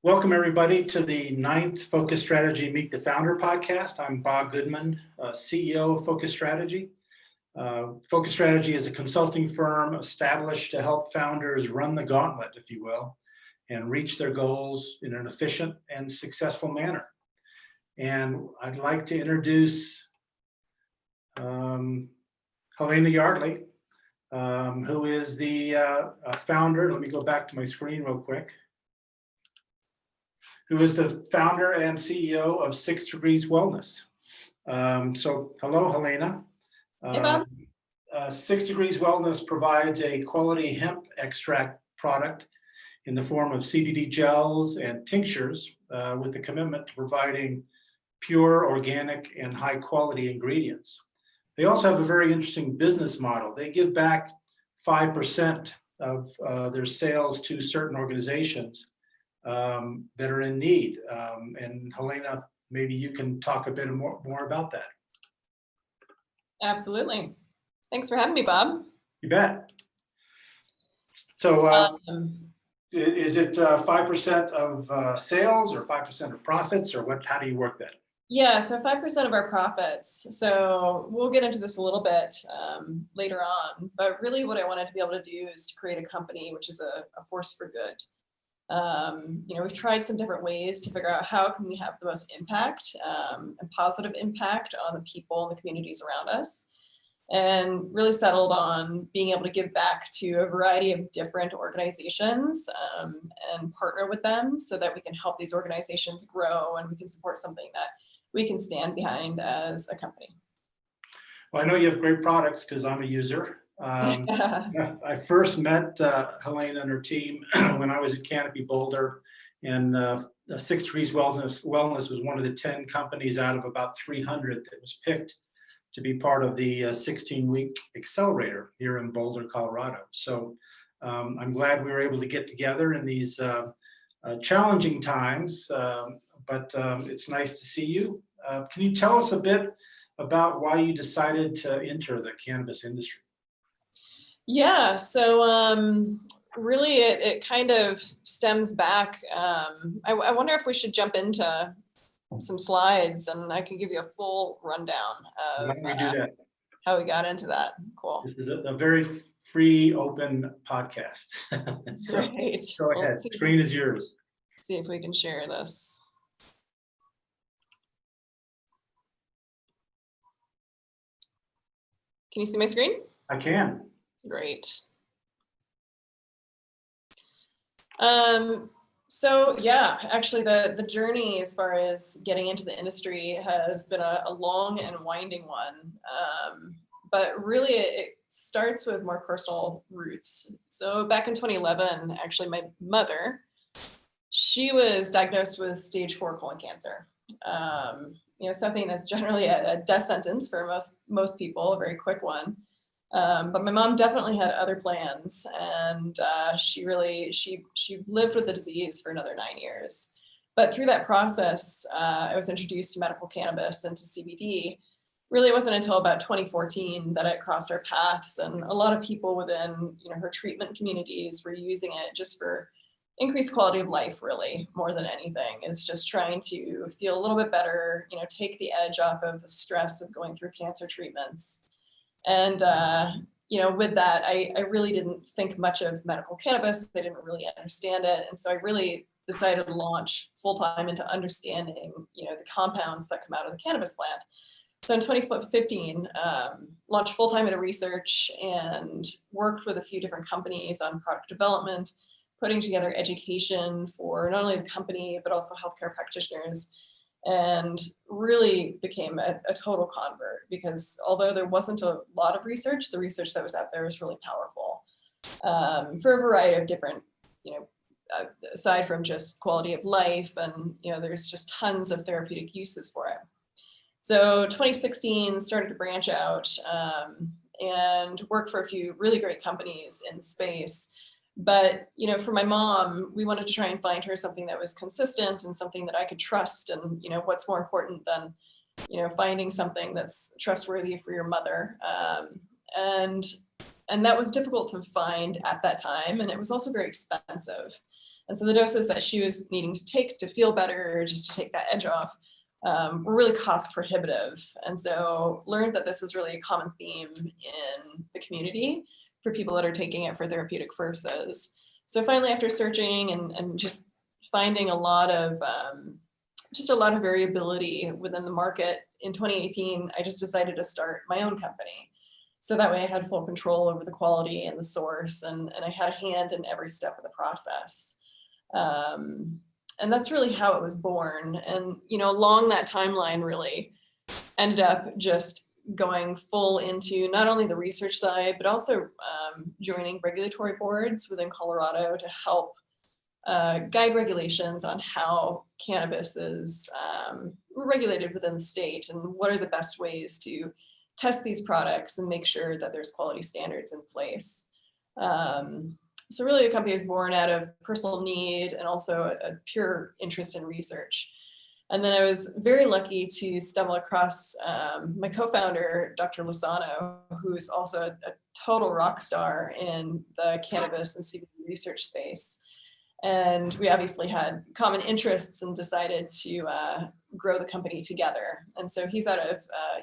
Welcome, everybody, to the 9th Focus Strategy Meet the Founder podcast. I'm Bob Goodman, CEO of Focus Strategy. Focus Strategy is a consulting firm established to help founders run the gauntlet, if you will, and reach their goals in an efficient and successful manner. And I'd like to introduce Helena Yardley, who is the founder. Let me go back to my screen real quick. Who is the founder and CEO of 6 Degrees Wellness. So hello, Helena. Hey, Bob. 6 Degrees Wellness provides a quality hemp extract product in the form of CBD gels and tinctures with a commitment to providing pure, organic, and high quality ingredients. They also have a very interesting business model. They give back 5% of their sales to certain organizations that are in need. And Helena, maybe you can talk a bit more about that. Absolutely. Thanks for having me, Bob. You bet. So is it 5% of sales or 5% of profits, or what? How do you work that? Yeah, so 5% of our profits. So we'll get into this a little bit later on, but really what I wanted to be able to do is to create a company which is a force for good. We've tried some different ways to figure out how can we have the most impact and positive impact on the people and the communities around us, and really settled on being able to give back to a variety of different organizations and partner with them so that we can help these organizations grow and we can support something that we can stand behind as a company. Well, I know you have great products because I'm a user. I first met Helena and her team when I was at Canopy Boulder, and 6 Degrees Wellness was one of the 10 companies out of about 300 that was picked to be part of the 16-week accelerator here in Boulder, Colorado. So I'm glad we were able to get together in these challenging times, but it's nice to see you. Can you tell us a bit about why you decided to enter the cannabis industry? Yeah, so really it kind of stems back. I wonder if we should jump into some slides and I can give you a full rundown of how we got into that. Cool. This is a very free, open podcast. So great. Go ahead, the screen is yours. See if we can share this. Can you see my screen? I can. Great. So yeah, actually the journey as far as getting into the industry has been a long and winding one. But really it starts with more personal roots. So back in 2011, actually my mother, she was diagnosed with stage 4 colon cancer. Something that's generally a death sentence for most people, a very quick one. But my mom definitely had other plans, and she lived with the disease for another 9 years. But through that process, I was introduced to medical cannabis and to CBD. Really, it wasn't until about 2014 that it crossed our paths, and a lot of people within her treatment communities were using it just for increased quality of life, really, more than anything. Is just trying to feel a little bit better, take the edge off of the stress of going through cancer treatments. And, with that, I really didn't think much of medical cannabis. I didn't really understand it. And so I really decided to launch full-time into understanding, the compounds that come out of the cannabis plant. So in 2015, launched full-time into research and worked with a few different companies on product development, putting together education for not only the company, but also healthcare practitioners, and really became a total convert, because although there wasn't a lot of research, the research that was out there was really powerful for a variety of different, aside from just quality of life, and there's just tons of therapeutic uses for it. So 2016 started to branch out and work for a few really great companies in the space. But, for my mom, we wanted to try and find her something that was consistent and something that I could trust. And, what's more important than, finding something that's trustworthy for your mother. And that was difficult to find at that time. And it was also very expensive. And so the doses that she was needing to take to feel better, just to take that edge off, were really cost prohibitive. And so learned that this is really a common theme in the community for people that are taking it for therapeutic purposes. So finally, after searching and just finding a lot of variability within the market, in 2018, I just decided to start my own company. So that way I had full control over the quality and the source, and I had a hand in every step of the process. And that's really how it was born. And, along that timeline really ended up just going full into not only the research side, but also joining regulatory boards within Colorado to help guide regulations on how cannabis is regulated within the state, and what are the best ways to test these products and make sure that there's quality standards in place. So really the company is born out of personal need and also a pure interest in research. And then I was very lucky to stumble across my co-founder, Dr. Lozano, who's also a total rock star in the cannabis and CBD research space. And we obviously had common interests and decided to grow the company together. And so he's out of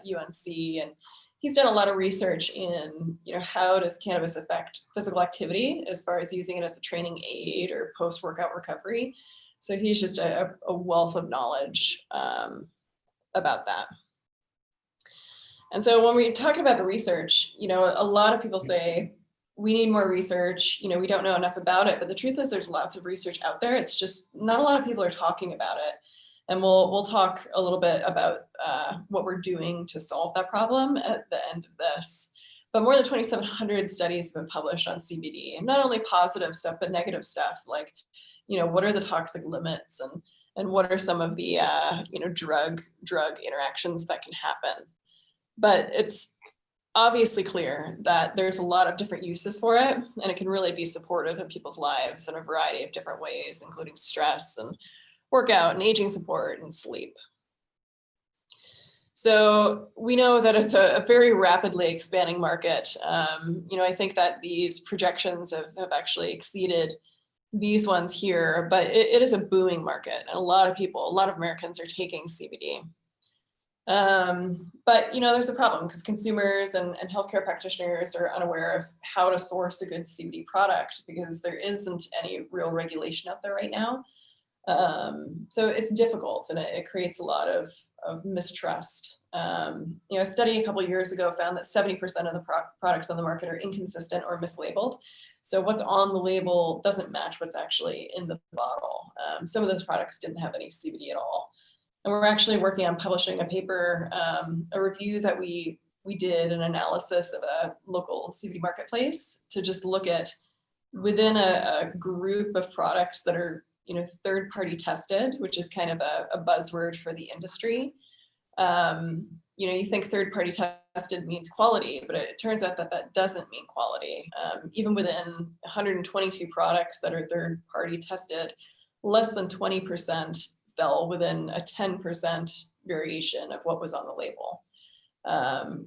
UNC, and he's done a lot of research in, how does cannabis affect physical activity as far as using it as a training aid or post-workout recovery. So he's just a wealth of knowledge about that. And so when we talk about the research, a lot of people say, we need more research, we don't know enough about it. But the truth is there's lots of research out there. It's just not a lot of people are talking about it. And we'll talk a little bit about what we're doing to solve that problem at the end of this. But more than 2,700 studies have been published on CBD, and not only positive stuff, but negative stuff, like, what are the toxic limits, and what are some of the, drug interactions that can happen. But it's obviously clear that there's a lot of different uses for it, and it can really be supportive of people's lives in a variety of different ways, including stress and workout and aging support and sleep. So we know that it's a very rapidly expanding market. I think that these projections have actually exceeded these ones here, but it is a booming market, and a lot of Americans are taking CBD. But there's a problem, because consumers and healthcare practitioners are unaware of how to source a good CBD product, because there isn't any real regulation out there right now. So it's difficult, and it creates a lot of mistrust. A study a couple of years ago found that 70% of the products on the market are inconsistent or mislabeled. So what's on the label doesn't match what's actually in the bottle. Some of those products didn't have any CBD at all. And we're actually working on publishing a paper, a review that we did, an analysis of a local CBD marketplace, to just look at within a group of products that are third-party tested, which is kind of a buzzword for the industry. You think third-party tested means quality, but it turns out that doesn't mean quality. Even within 122 products that are third-party tested, less than 20% fell within a 10% variation of what was on the label,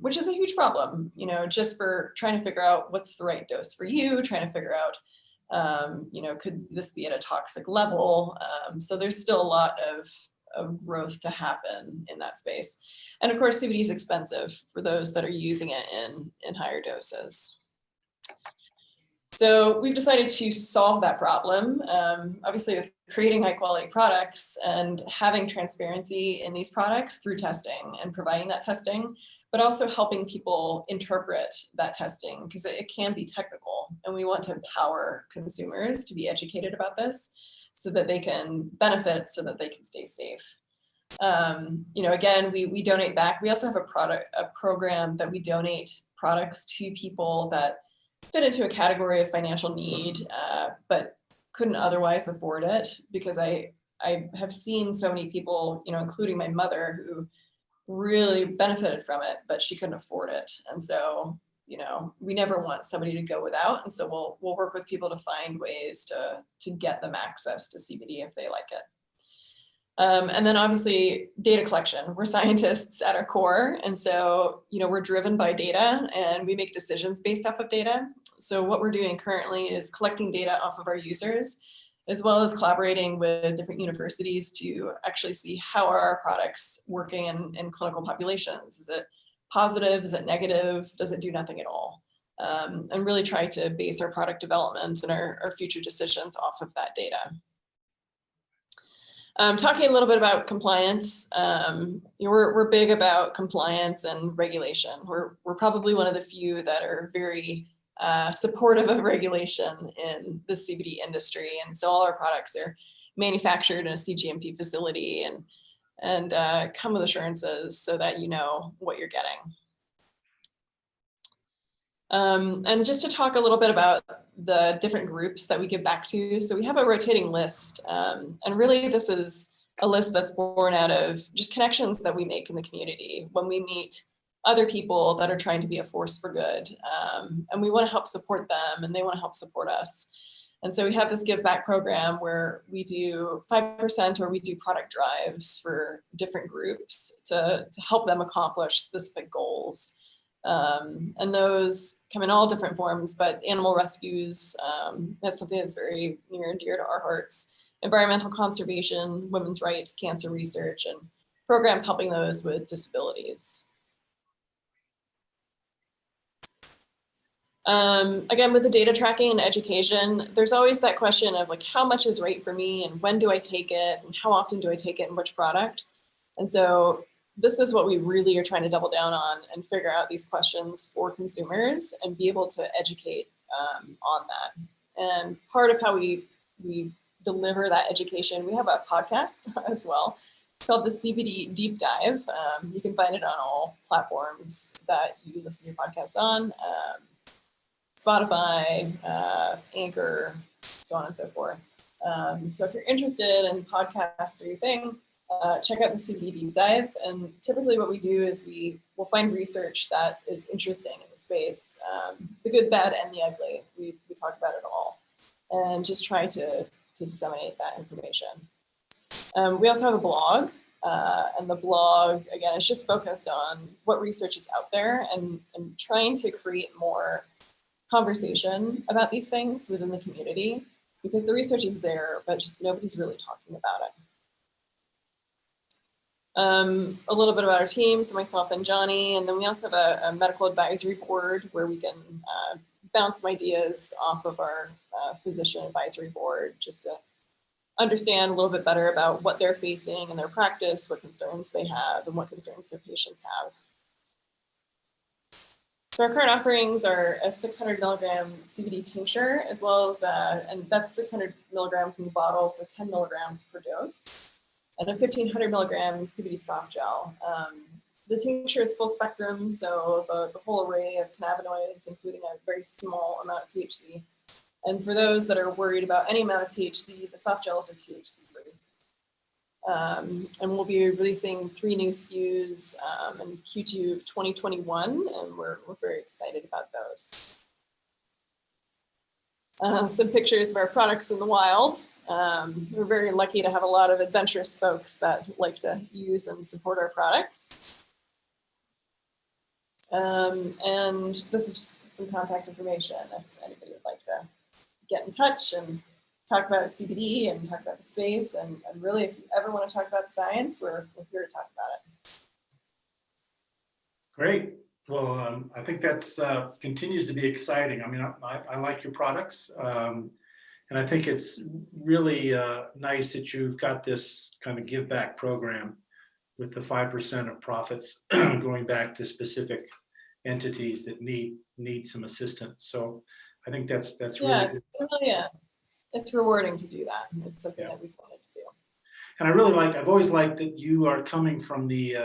which is a huge problem, just for trying to figure out what's the right dose for you, trying to figure out, could this be at a toxic level? So there's still a lot of growth to happen in that space. And of course, CBD is expensive for those that are using it in higher doses. So we've decided to solve that problem, obviously with creating high quality products and having transparency in these products through testing and providing that testing, but also helping people interpret that testing, because it can be technical, and we want to empower consumers to be educated about this so that they can benefit, so that they can stay safe. Again, we donate back. We also have a program that we donate products to people that fit into a category of financial need, but couldn't otherwise afford it, because I have seen so many people, including my mother, who really benefited from it, but she couldn't afford it. And so, we never want somebody to go without. And so we'll work with people to find ways to get them access to CBD if they like it. And then obviously data collection. We're scientists at our core. And so, we're driven by data, and we make decisions based off of data. So what we're doing currently is collecting data off of our users as well as collaborating with different universities to actually see how are our products working in clinical populations. Is it positive? Is it negative? Does it do nothing at all? And really try to base our product development and our future decisions off of that data. Talking a little bit about compliance, we're big about compliance and regulation. We're probably one of the few that are very supportive of regulation in the CBD industry, and so all our products are manufactured in a CGMP facility and come with assurances so that you know what you're getting. And just to talk a little bit about the different groups that we give back to. So we have a rotating list, and really this is a list that's born out of just connections that we make in the community when we meet other people that are trying to be a force for good. And we want to help support them and they want to help support us. And so we have this give back program where we do 5% or we do product drives for different groups to help them accomplish specific goals. And those come in all different forms, but animal rescues, that's something that's very near and dear to our hearts. Environmental conservation, women's rights, cancer research, and programs helping those with disabilities. Again, with the data tracking and education, there's always that question of like, how much is right for me and when do I take it and how often do I take it and which product? And so this is what we really are trying to double down on and figure out these questions for consumers and be able to educate on that. And part of how we deliver that education, we have a podcast as well. It's called the CBD Deep Dive. You can find it on all platforms that you listen to your podcasts on. Spotify, Anchor, so on and so forth. So if you're interested in podcasts or your thing, check out the CBD Deep Dive. And typically what we do is we will find research that is interesting in the space, the good, bad, and the ugly. We talk about it all and just try to disseminate that information. We also have a blog, and the blog, again, is just focused on what research is out there and trying to create more conversation about these things within the community, because the research is there, but just nobody's really talking about it. A little bit about our team, so myself and Johnny, and then we also have a medical advisory board where we can bounce some ideas off of our physician advisory board just to understand a little bit better about what they're facing in their practice, what concerns they have, and what concerns their patients have. So our current offerings are a 600 milligram CBD tincture, as well as, and that's 600 milligrams in the bottle, so 10 milligrams per dose, and a 1500 milligram CBD soft gel. The tincture is full spectrum, so the whole array of cannabinoids, including a very small amount of THC. And for those that are worried about any amount of THC, the soft gels are THC free. And we'll be releasing 3 new SKUs in Q2 of 2021, and we're very excited about those. Some pictures of our products in the wild. We're very lucky to have a lot of adventurous folks that like to use and support our products. And this is some contact information if anybody would like to get in touch and talk about CBD and talk about the space. And really, if you ever want to talk about science, we're here to talk about it. Great. Well, I think that's continues to be exciting. I mean, I like your products. And I think it's really nice that you've got this kind of give back program with the 5% of profits going back to specific entities that need some assistance. So I think that's really good. It's rewarding to do that. It's something that we've wanted to do. And I've always liked that you are coming from the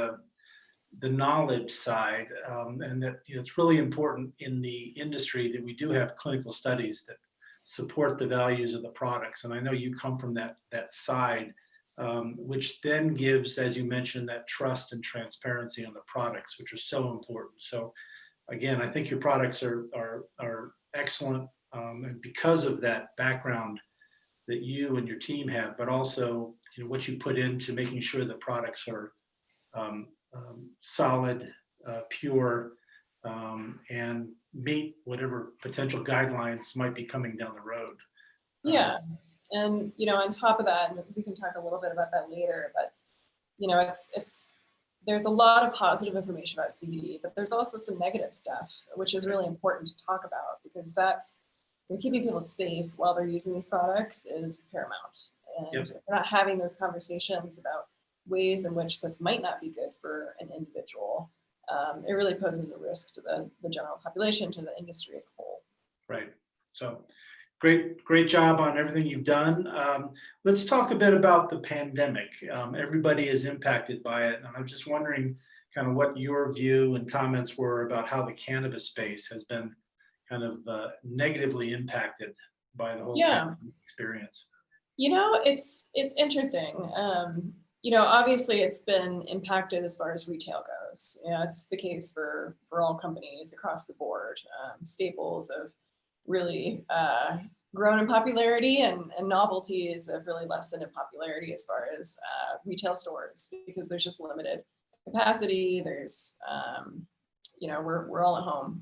knowledge side, and that it's really important in the industry that we do have clinical studies that support the values of the products. And I know you come from that side, which then gives, as you mentioned, that trust and transparency on the products, which are so important. So again, I think your products are excellent, and because of that background that you and your team have, but also what you put into making sure the products are solid, pure, and meet whatever potential guidelines might be coming down the road. Yeah. And, on top of that, and we can talk a little bit about that later, but, there's a lot of positive information about CBD, but there's also some negative stuff, which is really important to talk about because keeping people safe while they're using these products is paramount. And Yep. if we're not having those conversations about ways in which this might not be good for an individual, it really poses a risk to the general population, to the industry as a whole. Right. So great job on everything you've done. Let's talk a bit about the pandemic. Everybody is impacted by it. And I'm just wondering kind of what your view and comments were about how the cannabis space has been kind of negatively impacted by the whole pandemic experience. It's interesting. Obviously it's been impacted as far as retail goes. It's the case for all companies across the board. Staples have really grown in popularity, and novelties have really lessened in popularity as far as retail stores because there's just limited capacity. There's, we're all at home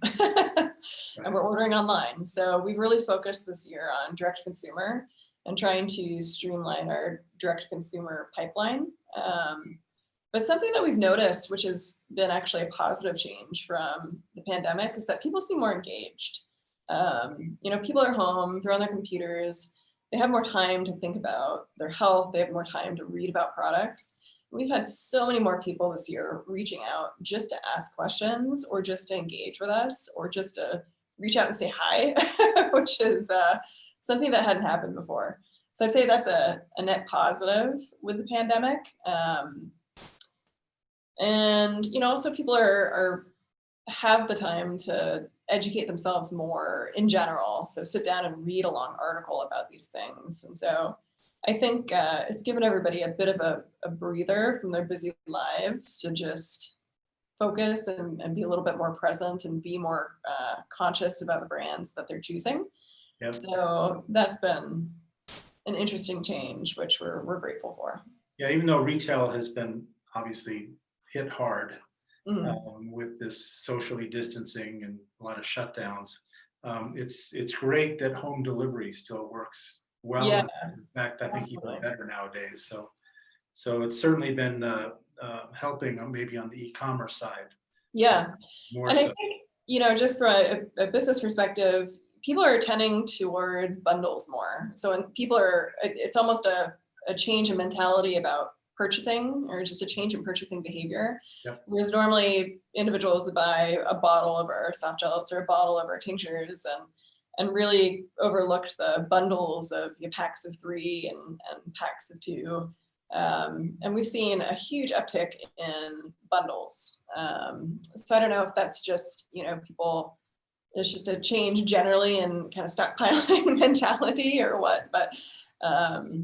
and we're ordering online. So we've really focused this year on direct consumer and trying to streamline our direct consumer pipeline. But something that we've noticed, which has been actually a positive change from the pandemic, is that people seem more engaged. People are home, they're on their computers, they have more time to think about their health, they have more time to read about products. We've had so many more people this year reaching out just to ask questions or just to engage with us or just to reach out and say hi, which is something that hadn't happened before. So I'd say that's a net positive with the pandemic. And also people have the time to educate themselves more in general. So sit down and read a long article about these things. And so I think it's given everybody a bit of a breather from their busy lives to just focus and be a little bit more present and be more conscious about the brands that they're choosing. Yep. So that's been an interesting change, which we're grateful for. Yeah, even though retail has been obviously hit hard with this socially distancing and a lot of shutdowns, it's great that home delivery still works well. Yeah, in fact, I think absolutely. even better nowadays. So it's certainly been helping maybe on the e-commerce side. Yeah, More and so. I think just from a business perspective, people are tending towards bundles more. So when it's almost a change in mentality about purchasing or just a change in purchasing behavior. Yep. Whereas normally individuals would buy a bottle of our soft gels or a bottle of our tinctures and really overlooked the bundles of packs of 3 and packs of 2. And we've seen a huge uptick in bundles. So I don't know if that's just, people, it's just a change generally in kind of stockpiling mentality or what, but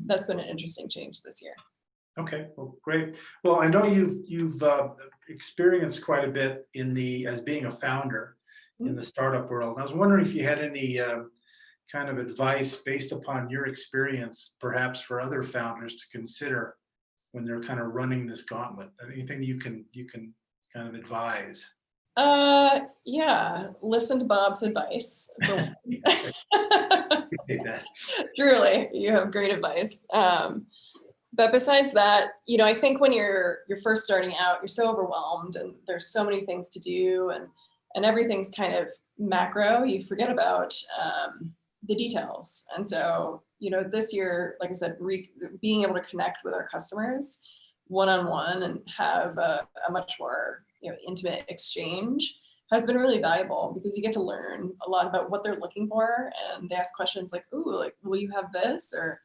that's been an interesting change this year. Okay, well, great. Well, I know you've experienced quite a bit as being a founder in the startup world. I was wondering if you had any kind of advice based upon your experience, perhaps for other founders to consider when they're kind of running this gauntlet. Anything you can kind of advise? Yeah, listen to Bob's advice. That. Truly, you have great advice. But besides that, I think when you're first starting out, you're so overwhelmed and there's so many things to do and everything's kind of macro, you forget about the details. And so, this year, like I said, being able to connect with our customers one-on-one and have a much more intimate exchange has been really valuable because you get to learn a lot about what they're looking for. And they ask questions like, "Ooh, like, will you have this?" Or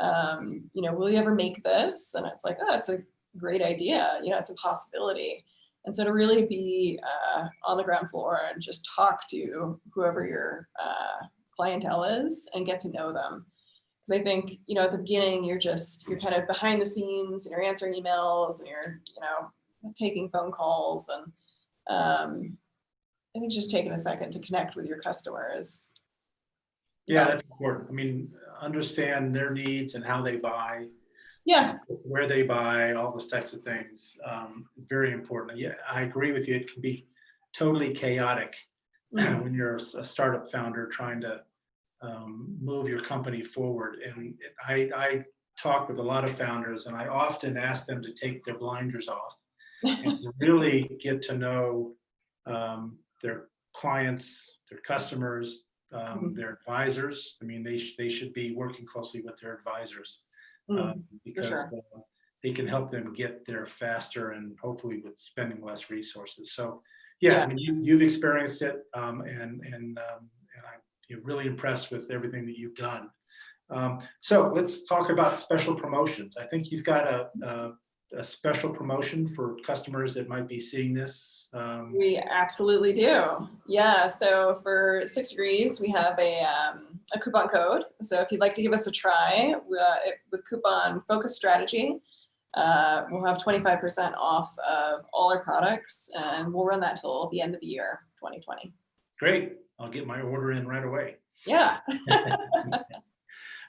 will you ever make this? And it's like, oh, it's a great idea. It's a possibility. And so to really be on the ground floor and just talk to whoever your clientele is and get to know them. Because I think, at the beginning, you're kind of behind the scenes and you're answering emails and you're, taking phone calls. And I think just taking a second to connect with your customers. Yeah, that's important. I mean, understand their needs and how they buy. Yeah. Where they buy, all those types of things. Very important. Yeah, I agree with you. It can be totally chaotic when you're a startup founder trying to move your company forward. And I talk with a lot of founders, and I often ask them to take their blinders off and to really get to know their clients, their customers, their advisors. I mean, they should be working closely with their advisors because sure. they can help them get there faster and hopefully with spending less resources. So yeah, I mean, you've experienced it, and I'm really impressed with everything that you've done. So let's talk about special promotions. I think you've got a special promotion for customers that might be seeing this. We absolutely do. Yeah. So for 6 Degrees, we have a coupon code. So if you'd like to give us a try with coupon Focus Strategy, we'll have 25% off of all our products, and we'll run that till the end of the year, 2020. Great. I'll get my order in right away. Yeah.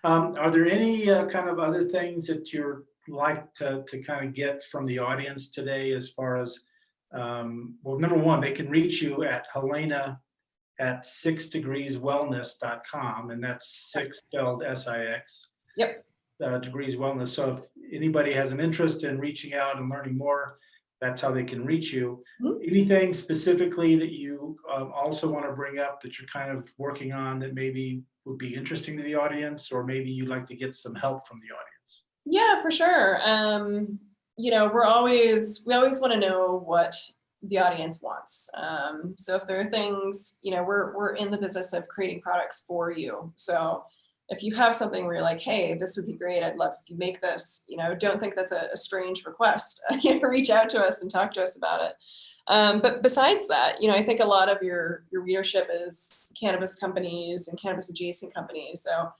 Are there any kind of other things that you're like to kind of get from the audience today as far as, well, number one, they can reach you at Helena at 6degreeswellness.com, and that's 6 spelled S-I-X. Yep. Degrees Wellness. So if anybody has an interest in reaching out and learning more, that's how they can reach you. Anything specifically that you also want to bring up that you're kind of working on that maybe would be interesting to the audience, or maybe you'd like to get some help from the audience? Yeah, for sure. We always want to know what the audience wants. So if there are things, we're in the business of creating products for you. So if you have something where you're like, hey, this would be great, I'd love if you make this, don't think that's a strange request. Reach out to us and talk to us about it. But besides that, I think a lot of your readership is cannabis companies and cannabis adjacent companies. So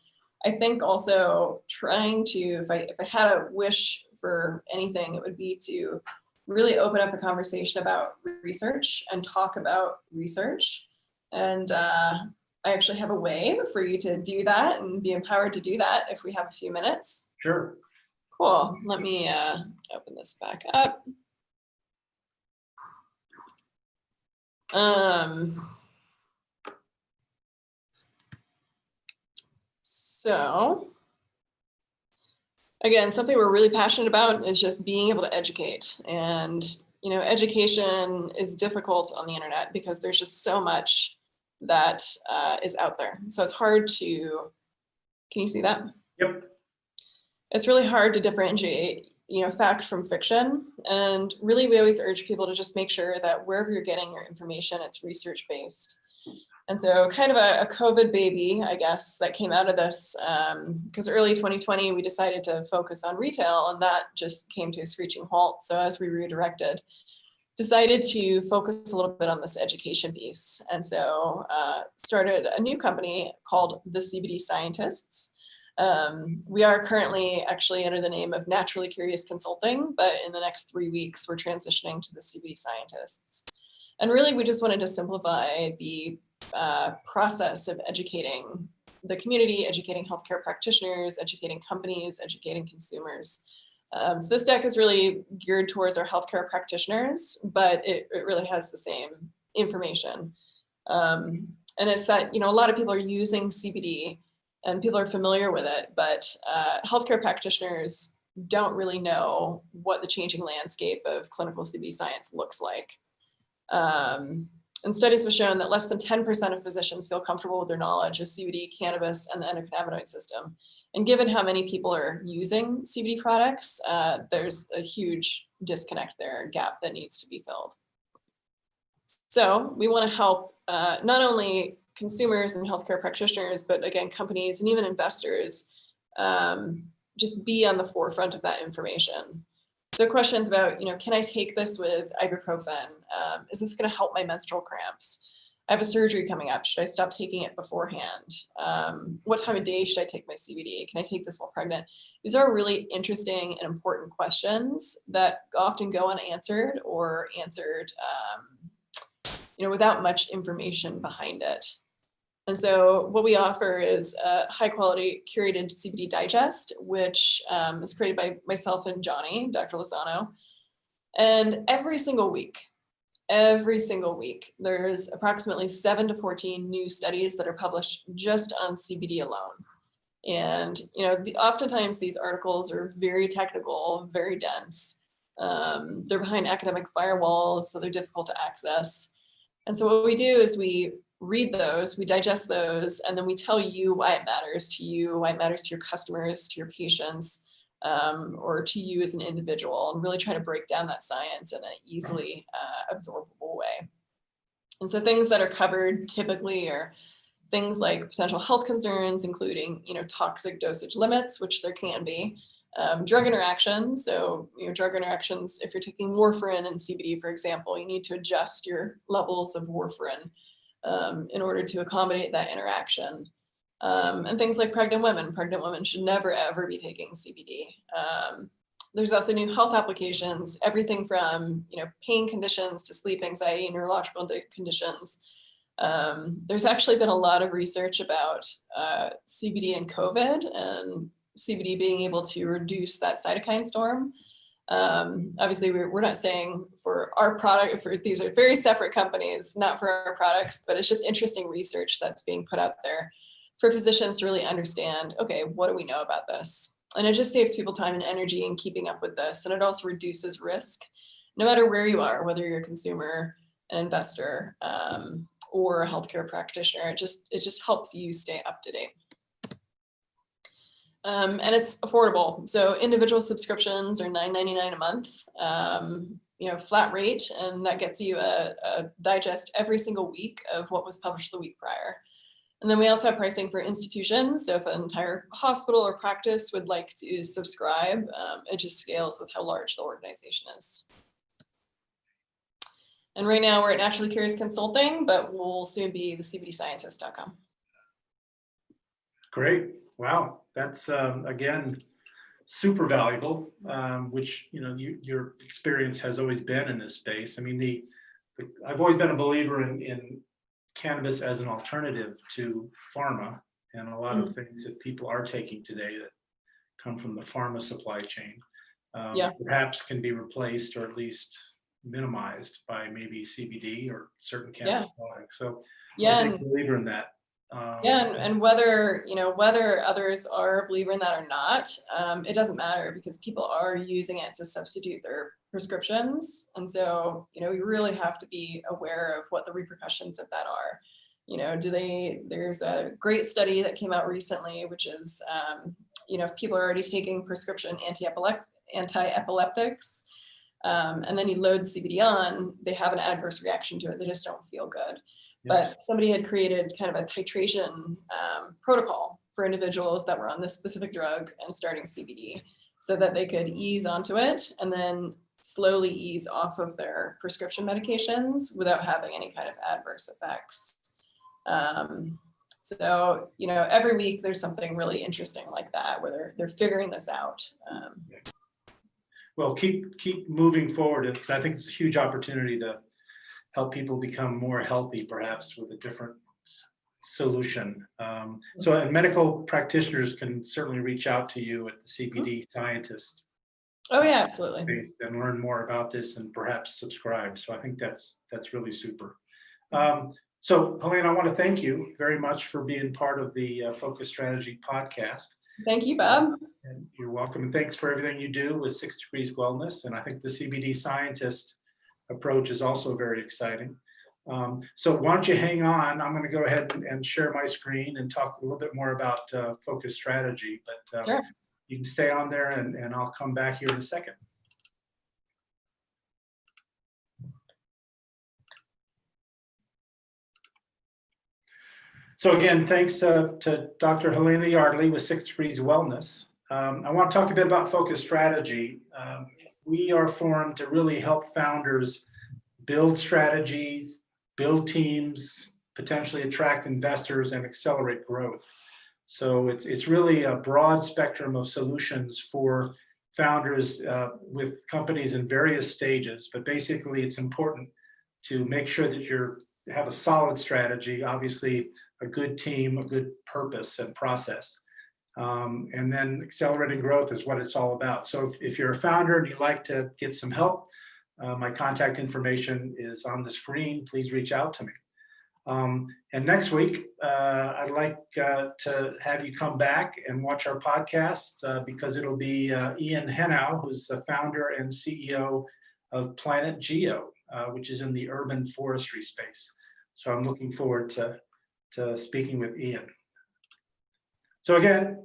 I think also trying to, if I had a wish for anything, it would be to really open up the conversation about research and talk about research. And I actually have a way for you to do that and be empowered to do that if we have a few minutes. Sure. Cool. Let me open this back up. So again, something we're really passionate about is just being able to educate. And, education is difficult on the internet because there's just so much that is out there. So it's hard to, can you see that? Yep. It's really hard to differentiate, fact from fiction. And really, we always urge people to just make sure that wherever you're getting your information, it's research-based. And so kind of a COVID baby, I guess, that came out of this, because early 2020, we decided to focus on retail, and that just came to a screeching halt. So as we redirected, decided to focus a little bit on this education piece. And so started a new company called the CBD Scientists. We are currently actually under the name of Naturally Curious Consulting, but in the next 3 weeks, we're transitioning to the CBD Scientists. And really, we just wanted to simplify the process of educating the community, educating healthcare practitioners, educating companies, educating consumers. So this deck is really geared towards our healthcare practitioners, but it really has the same information. And it's that, a lot of people are using CBD and people are familiar with it, but healthcare practitioners don't really know what the changing landscape of clinical CBD science looks like. And studies have shown that less than 10% of physicians feel comfortable with their knowledge of CBD, cannabis, and the endocannabinoid system. And given how many people are using CBD products, there's a huge disconnect there, a gap that needs to be filled. So we want to help not only consumers and healthcare practitioners, but again, companies and even investors just be on the forefront of that information. So questions about, can I take this with ibuprofen? Is this going to help my menstrual cramps? I have a surgery coming up. Should I stop taking it beforehand? What time of day should I take my CBD? Can I take this while pregnant? These are really interesting and important questions that often go unanswered or answered, without much information behind it. And so what we offer is a high quality curated CBD digest, which is created by myself and Johnny, Dr. Lozano. And every single week, every single week. There's approximately 7 to 14 new studies that are published just on CBD alone. And, oftentimes these articles are very technical, very dense. They're behind academic firewalls, so they're difficult to access. And so what we do is we read those, we digest those, and then we tell you why it matters to you, why it matters to your customers, to your patients, or to you as an individual, and really try to break down that science in an easily absorbable way. And so things that are covered typically are things like potential health concerns, including, toxic dosage limits, which there can be, drug interactions. So, drug interactions, if you're taking warfarin and CBD, for example, you need to adjust your levels of warfarin in order to accommodate that interaction. And things like pregnant women. Pregnant women should never, ever be taking CBD. There's also new health applications, everything from, pain conditions to sleep anxiety, neurological conditions. There's actually been a lot of research about CBD and COVID, and CBD being able to reduce that cytokine storm. Obviously, we're not saying for our product, these are very separate companies, not for our products, but it's just interesting research that's being put out there for physicians to really understand, okay, what do we know about this? And it just saves people time and energy in keeping up with this. And it also reduces risk, no matter where you are, whether you're a consumer, an investor, or a healthcare practitioner. It just helps you stay up to date. And it's affordable. So individual subscriptions are $9.99 a month, flat rate, and that gets you a digest every single week of what was published the week prior. And then we also have pricing for institutions. So if an entire hospital or practice would like to subscribe, it just scales with how large the organization is. And right now we're at Naturally Curious Consulting, but we'll soon be the CBDscientist.com. Great. Wow. That's, again, super valuable, which, your experience has always been in this space. I mean, I've always been a believer in cannabis as an alternative to pharma, and a lot of things that people are taking today that come from the pharma supply chain, perhaps can be replaced or at least minimized by maybe CBD or certain cannabis products. So I'm a big believer in that. And whether others are a believer in that or not, it doesn't matter, because people are using it to substitute their prescriptions. And so, we really have to be aware of what the repercussions of that are. There's a great study that came out recently, which is, if people are already taking prescription anti-epileptics, and then you load CBD on, they have an adverse reaction to it. They just don't feel good. But somebody had created kind of a titration protocol for individuals that were on this specific drug and starting CBD, so that they could ease onto it and then slowly ease off of their prescription medications without having any kind of adverse effects. So, every week there's something really interesting like that, where they're figuring this out. Well, keep moving forward. I think it's a huge opportunity to help people become more healthy, perhaps with a different solution. And medical practitioners can certainly reach out to you at the CBD Scientist. Oh yeah, absolutely. And learn more about this and perhaps subscribe. So I think that's really super. So Helene, I want to thank you very much for being part of the Focus Strategy podcast. Thank you, Bob. And you're welcome. And thanks for everything you do with 6 Degrees Wellness. And I think the CBD Scientist approach is also very exciting. So why don't you hang on? I'm going to go ahead and share my screen and talk a little bit more about Focus Strategy. But sure. You can stay on there, and I'll come back here in a second. So again, thanks to Dr. Helena Yardley with 6 Degrees Wellness. I want to talk a bit about Focus Strategy. We are formed to really help founders build strategies, build teams, potentially attract investors, and accelerate growth. So it's really a broad spectrum of solutions for founders with companies in various stages. But basically, it's important to make sure that you have a solid strategy, obviously a good team, a good purpose and process. And then accelerating growth is what it's all about. So if you're a founder and you'd like to get some help, My contact information is on the screen. Please reach out to me. And next week, I'd like to have you come back and watch our podcast because it'll be Ian Henow, who's the founder and CEO of Planet Geo, which is in the urban forestry space. So I'm looking forward to speaking with Ian. So again,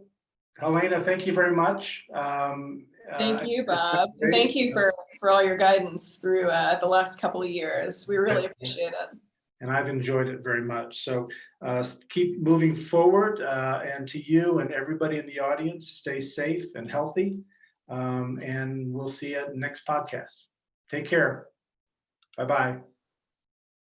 Helena, thank you very much. Thank you, Bob. And thank you for all your guidance through the last couple of years. We really appreciate it. And I've enjoyed it very much. So keep moving forward. And to you and everybody in the audience, stay safe and healthy. And we'll see you at the next podcast. Take care. Bye-bye.